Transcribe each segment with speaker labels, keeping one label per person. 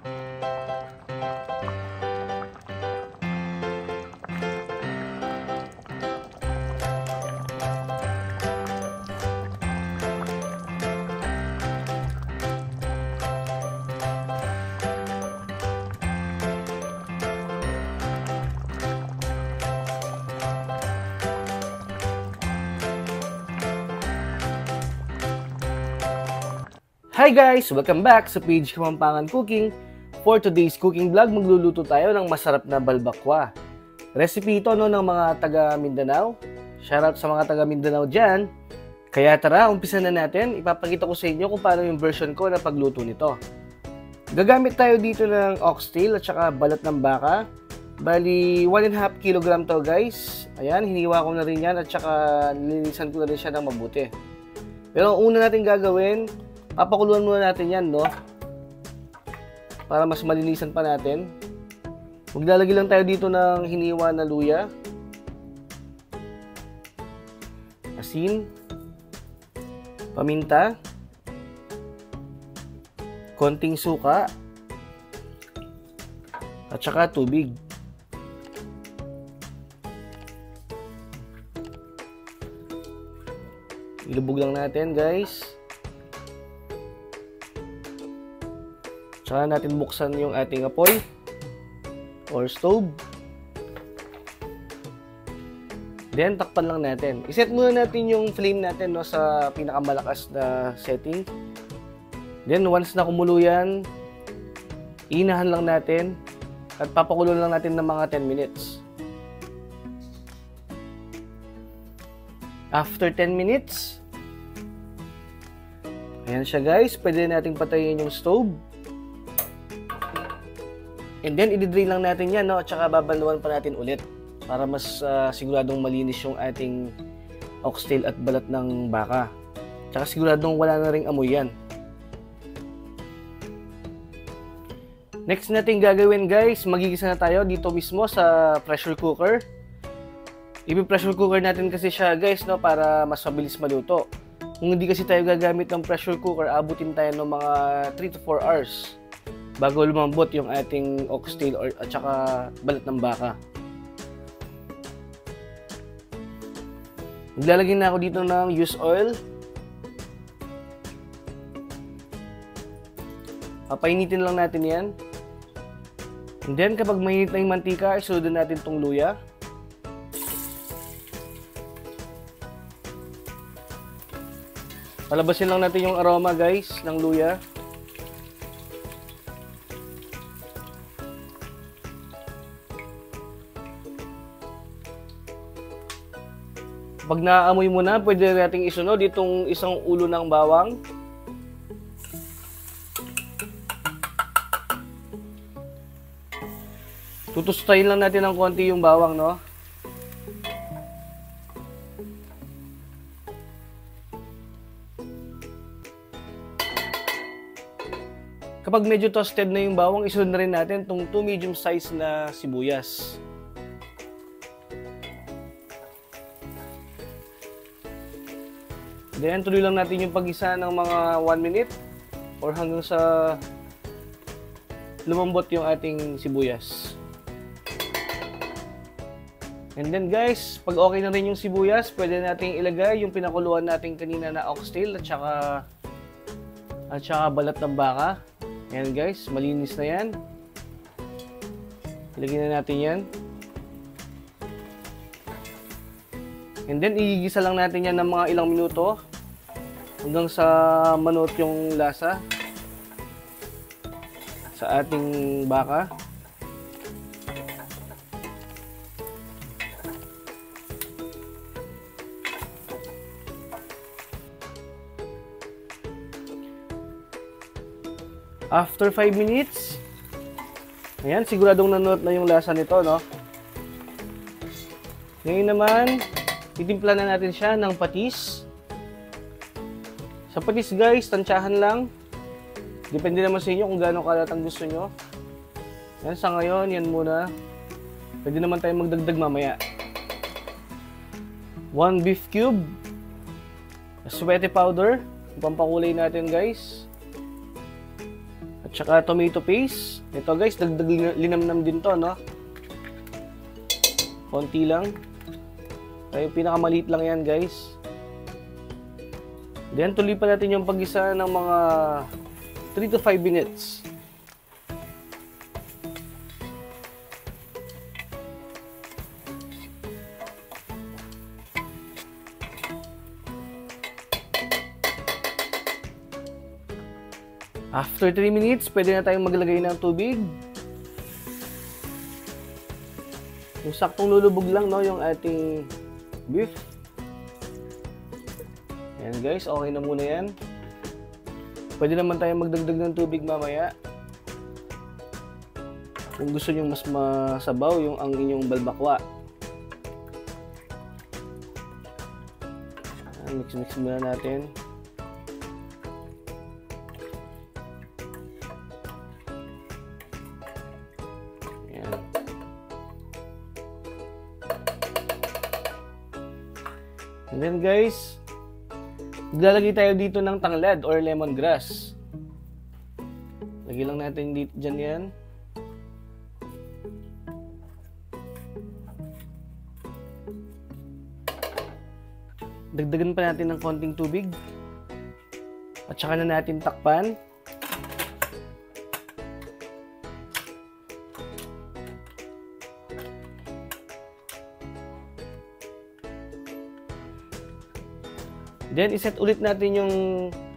Speaker 1: Hi guys! Welcome back sa page Kapampangan Cooking. For today's cooking vlog, magluluto tayo ng masarap na balbakwa. Recipe ito ng mga taga Mindanao. Shoutout sa mga taga Mindanao dyan. Kaya tara, umpisa na natin. Ipapakita ko sa inyo kung paano yung version ko na pagluto nito. Gagamit tayo dito ng oxtail at saka balat ng baka. Bali, 1.5 kg to guys. Ayan, hiniwa ko na rin yan at saka nilinisan ko na rin siya ng mabuti. Pero ang una natin gagawin, papakuluan muna natin yan, no? Para mas malinisan pa natin. Maglalagay lang tayo dito ng hiniwa na luya, asin, paminta, konting suka, at saka tubig. Ilubog lang natin, guys. Tsaka natin buksan yung ating apoy or stove. Then, takpan lang natin. Iset muna natin yung flame natin, no, sa pinakamalakas na setting. Then, once na kumulo yan, inahan lang natin at papakulo lang natin ng mga 10 minutes. After 10 minutes, ayan siya guys. Pwede natin patayin yung stove. And then, i-drain lang natin yan, no? At saka babaluan pa natin ulit para mas siguradong malinis yung ating oxtail at balat ng baka. Tsaka siguradong wala na ring amoy yan. Next natin gagawin guys, magigisa na tayo dito mismo sa pressure cooker. I-pressure cooker natin kasi siya guys, no? Para mas mabilis maluto. Kung hindi kasi tayo gagamit ng pressure cooker, abutin tayo ng mga 3 to 4 hours bago lumambot yung ating oxtail at saka balat ng baka. Maglalagay na ako dito ng used oil. Papainitin lang natin yan. And then kapag mainit na yung mantika, isunod natin tong luya. Palabasin lang natin yung aroma guys ng luya. Pag naaamoy mo na, pwede nating isunod itong isang ulo ng bawang. Tutustayin lang natin ng konti yung bawang, no? Kapag medyo toasted na yung bawang, isunod na rin natin itong 2 medium size na sibuyas. Then, tuloy lang natin yung pag-isa ng mga 1 minute or hanggang sa lumambot yung ating sibuyas. And then guys, pag okay na rin yung sibuyas, pwede nating ilagay yung pinakuluan natin kanina na oxtail at saka balat ng baka. Ayan guys, malinis na yan. Ilagay na natin yan. And then, igigisa lang natin yan ng mga ilang minuto hanggang sa manot yung lasa sa ating baka. After 5 minutes, ayan, siguradong nanot na yung lasa nito, no? Ngayon naman, titimpla na natin siya ng patis. Sa patis guys, tansyahan lang. Depende naman sa inyo kung gaano kalat ang gusto nyo. Yan, sa ngayon, yan muna. Pwede naman tayo magdagdag mamaya. 1 beef cube. Sweaty powder. Pampakulay natin guys. At Tsaka tomato paste. Ito guys, dagdag linamnam din to, no? Konti lang. Kaya pinakamaliit lang yan guys. Then tuloy pa natin yung paggisa ng mga 3 to 5 minutes. After 3 minutes, pwede na tayong maglagay ng tubig. Yung saktong lulubog lang, no, yung ating beef. Ayan guys, okay na muna yan. Pwede naman tayong magdagdag ng tubig mamaya. Kung gusto nyo mas masabaw yung ang inyong balbakwa. Mix muna natin. And then guys, maglalagay tayo dito ng tanglad or lemongrass. Lagay lang natin dito dyan yan. Dagdagan pa natin ng konting tubig. At saka na natin takpan. Then, iset ulit natin yung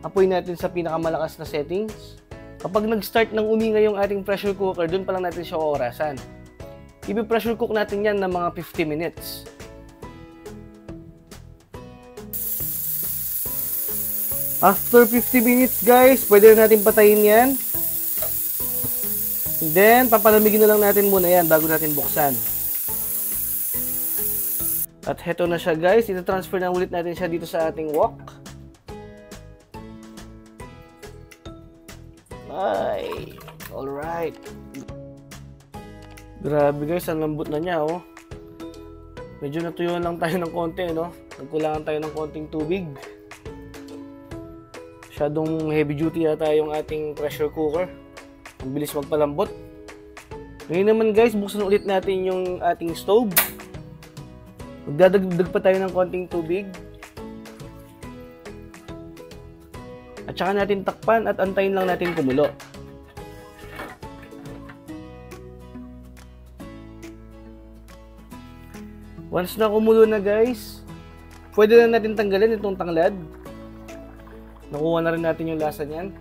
Speaker 1: apoy natin sa pinakamalakas na settings. Kapag nag-start ng uminga yung ating pressure cooker, dun pa lang natin siya orasan. I-pressure cook natin yan ng mga 50 minutes. After 50 minutes guys, pwede na natin patayin yan. And then, papalamigin na lang natin muna yan bago natin buksan. At heto na siya guys, ita-transfer na ulit natin siya dito sa ating wok. Ay, alright. Grabe guys, ang lambot na niya, oh. Medyo natuyuan lang tayo ng konti, no? Nagkulangan tayo ng konting tubig. Masyadong heavy duty yata yung ating pressure cooker. Ang bilis magpalambot. Ngayon naman guys, buksan ulit natin yung ating stove. Magdadagdag pa tayo ng konting tubig. At saka natin takpan at antayin lang natin kumulo. Once na kumulo na guys, pwede na natin tanggalin itong tanglad. Nakuha na rin natin yung lasa niyan.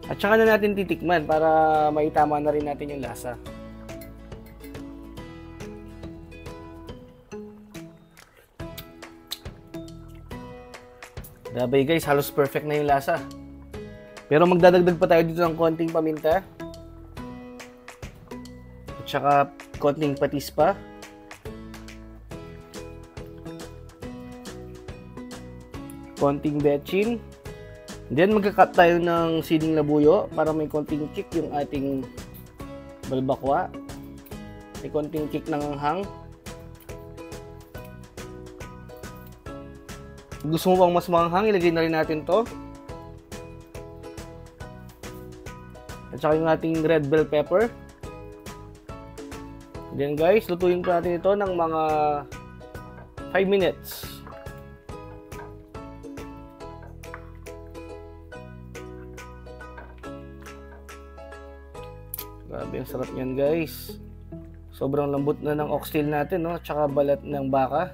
Speaker 1: At saka na natin titikman para maitama na rin natin yung lasa. Grabe guys, halos perfect na yung lasa. Pero magdadagdag pa tayo dito ng konting paminta. At saka konting patis pa. Konting betchin. Then magka-cut tayo ng siling labuyo para may konting kick yung ating balbakwa. May konting kick ng anghang. Gusto mo bang mas maanghang, ilagay na rin natin to. At saka yung ating red bell pepper. Then guys, lutuin pa natin ito ng mga 5 minutes. Grabe, ang sarap niyan guys. Sobrang lambot na ng oxtail natin, no? Tsaka balat ng baka.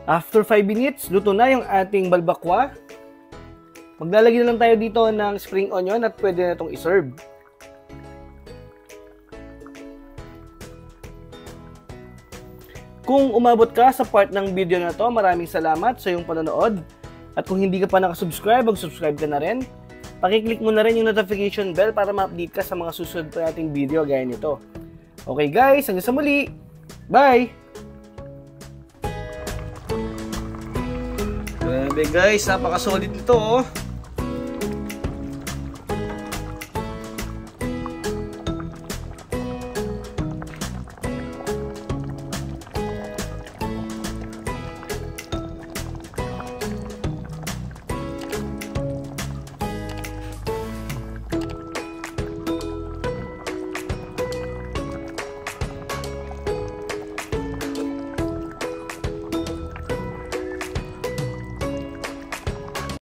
Speaker 1: After 5 minutes, luto na yung ating balbakwa. Maglalagay na lang tayo dito ng spring onion at pwede na itong iserve. Kung umabot ka sa part ng video na to, maraming salamat sa iyong panonood. At kung hindi ka pa nakasubscribe, mag-subscribe ka na rin. Pakiclick mo na rin yung notification bell para ma-update ka sa mga susunod pa nating video gaya nito. Okay guys, hanggang sa muli. Bye! Grabe guys, napaka-solid nito oh.